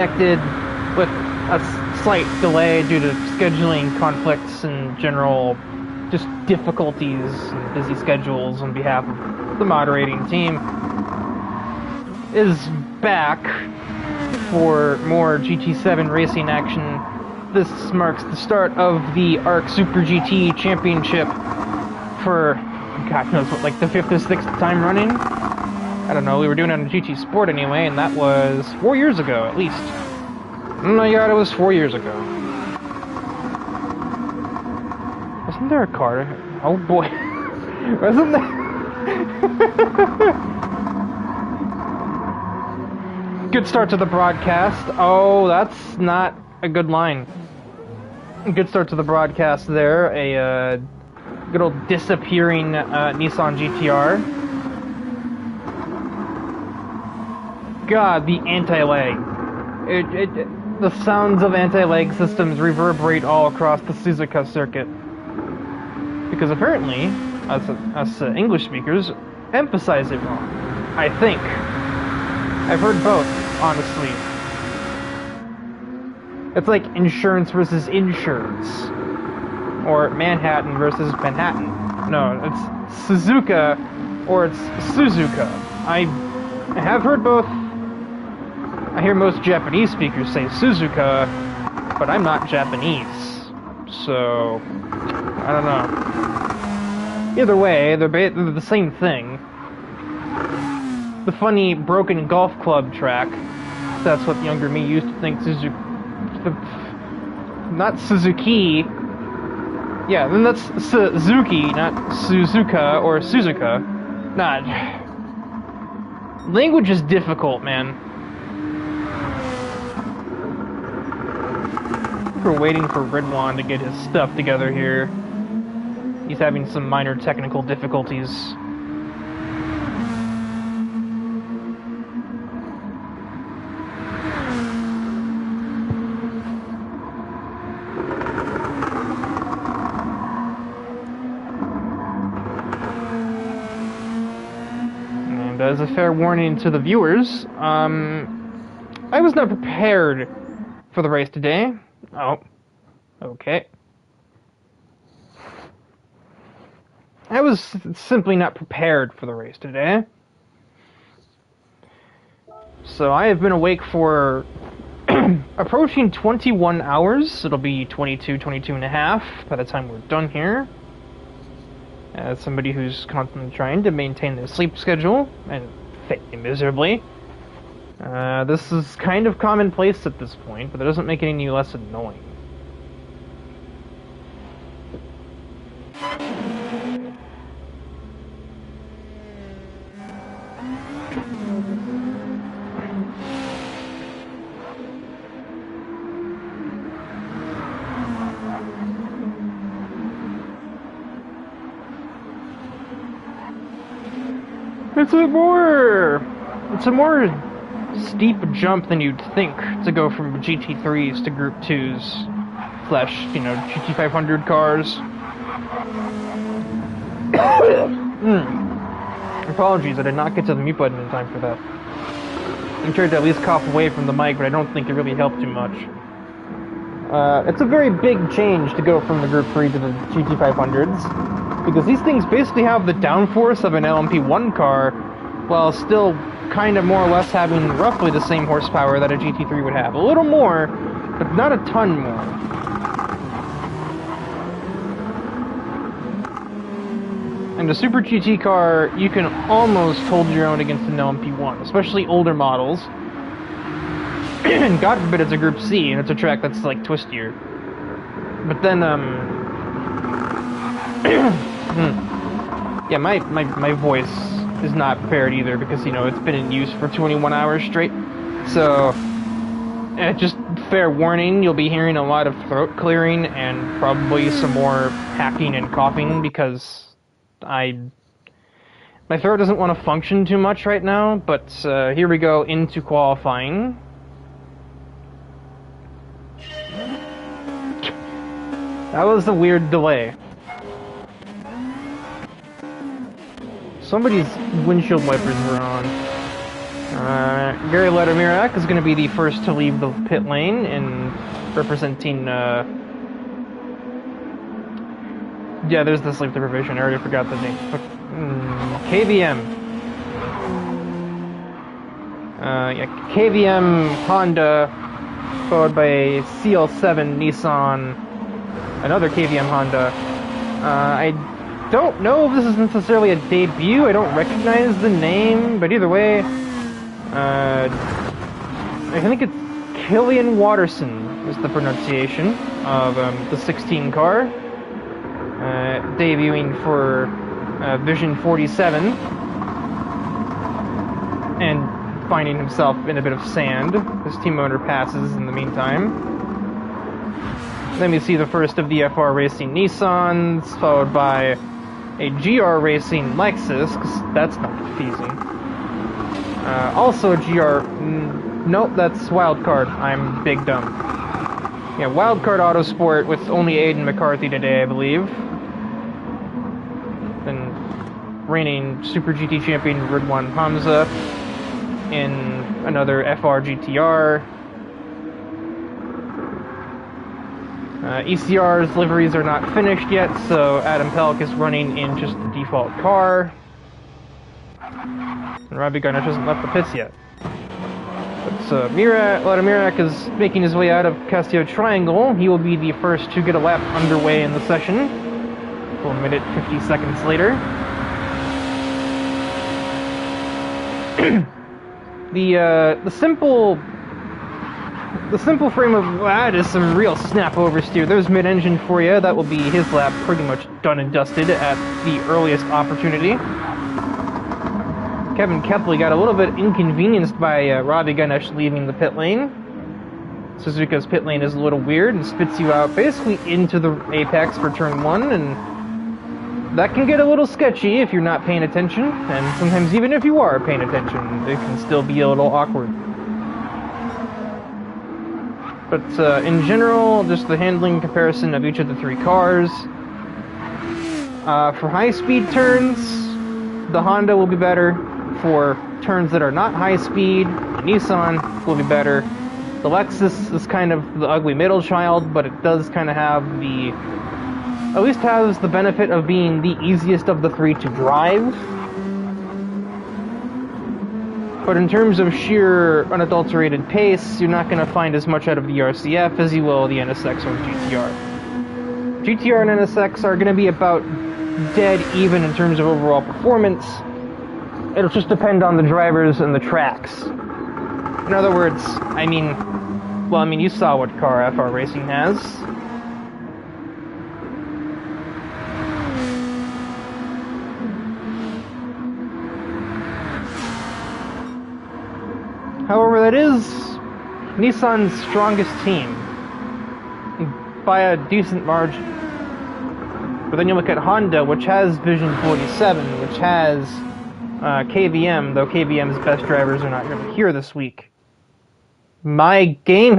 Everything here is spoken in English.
connected with a slight delay due to scheduling conflicts and general just difficulties and busy schedules on behalf of the moderating team, is back for more GT7 racing action. This marks the start of the ARC Super GT Championship for, God knows what, like the 5th or 6th time running? I don't know, we were doing it on GT Sport anyway, and that was 4 years ago, at least. Oh my god, it was 4 years ago. Wasn't there a car? Oh boy. Wasn't there? Good start to the broadcast. Oh, that's not a good line. Good start to the broadcast there. A good old disappearing Nissan GTR. God, the anti-lag. The sounds of anti-lag systems reverberate all across the Suzuka circuit. Because apparently, us English speakers emphasize it wrong. I think. I've heard both, honestly. It's like insurance versus insurance. Or Manhattan versus Manhattan. No, it's Suzuka or it's Suzuka. I have heard both. I hear most Japanese speakers say Suzuka, but I'm not Japanese. So, I don't know. Either way, they're the same thing. The funny broken golf club track. That's what younger me used to think Suzuki. Not Suzuki. Yeah, then that's Suzuki, not Suzuka or Suzuka. Nah. Language is difficult, man. We're waiting for Ridwan to get his stuff together here. He's having some minor technical difficulties. And as a fair warning to the viewers, I was not prepared for the race today. Oh, okay. I was simply not prepared for the race today. So I have been awake for approaching 21 hours. It'll be 22 and a half by the time we're done here. As somebody who's constantly trying to maintain their sleep schedule, and failing miserably. This is kind of commonplace at this point, but it doesn't make it any less annoying. It's a more steep jump than you'd think to go from GT3s to Group 2s slash, GT500 cars. Apologies, I did not get to the mute button in time for that. I tried to at least cough away from the mic, but I don't think it really helped too much. It's a very big change to go from the Group 3 to the GT500s, because these things basically have the downforce of an LMP1 car, while still kind of more or less having roughly the same horsepower that a GT3 would have. A little more, but not a ton more. And a Super GT car, you can almost hold your own against an LMP1, especially older models. And God forbid it's a Group C, and it's a track that's, like, twistier. But then, yeah, my voice is not prepared either, because, it's been in use for 21 hours straight. So, just fair warning, you'll be hearing a lot of throat clearing, and probably some more hacking and coughing, because my throat doesn't want to function too much right now, but here we go into qualifying. That was a weird delay. Somebody's windshield wipers were on. Gary Lettermirak is going to be the first to leave the pit lane in representing, yeah, there's the sleep deprivation, I already forgot the name. KVM. Yeah, KVM Honda, followed by a CL7 Nissan, another KVM Honda. I don't know if this is necessarily a debut, I don't recognize the name, but either way, I think it's Killian Watterson is the pronunciation of the 16 car, debuting for Vision 47, and finding himself in a bit of sand. His team owner passes in the meantime. Then we see the first of the FR Racing Nissans, followed by a GR Racing Lexus, because that's not confusing. Also a GR... nope, that's Wildcard. I'm big dumb. Yeah, Wildcard Autosport with only Aiden McCarthy today, I believe. Then reigning Super GT champion Ridwan Hamza in another FR GTR. ECR's liveries are not finished yet, so Adam Pelk is running in just the default car. And Robbie Garnish hasn't left the pits yet. But Lettermirak is making his way out of Castillo Triangle. He will be the first to get a lap underway in the session. 1 minute, 50 seconds later. The simple frame of that is some real snap oversteer. There's mid-engine for you. That will be his lap pretty much done and dusted at the earliest opportunity. Kevin Kepley got a little bit inconvenienced by Robbie Ganesh leaving the pit lane. Suzuka's pit lane is a little weird and spits you out basically into the apex for turn 1, and that can get a little sketchy if you're not paying attention, and sometimes even if you are paying attention, it can still be a little awkward. But in general, just the handling comparison of each of the three cars. For high-speed turns, the Honda will be better. For turns that are not high-speed, the Nissan will be better. The Lexus is kind of the ugly middle child, but it does kind of have the... at least has the benefit of being the easiest of the three to drive. But in terms of sheer unadulterated pace, you're not going to find as much out of the RCF as you will the NSX or GTR. GTR and NSX are going to be about dead even in terms of overall performance. It'll just depend on the drivers and the tracks. In other words, you saw what car FR Racing has. However, that is Nissan's strongest team by a decent margin. But then you look at Honda, which has Vision 47, which has KVM, though KVM's best drivers are not going to be here this week. My game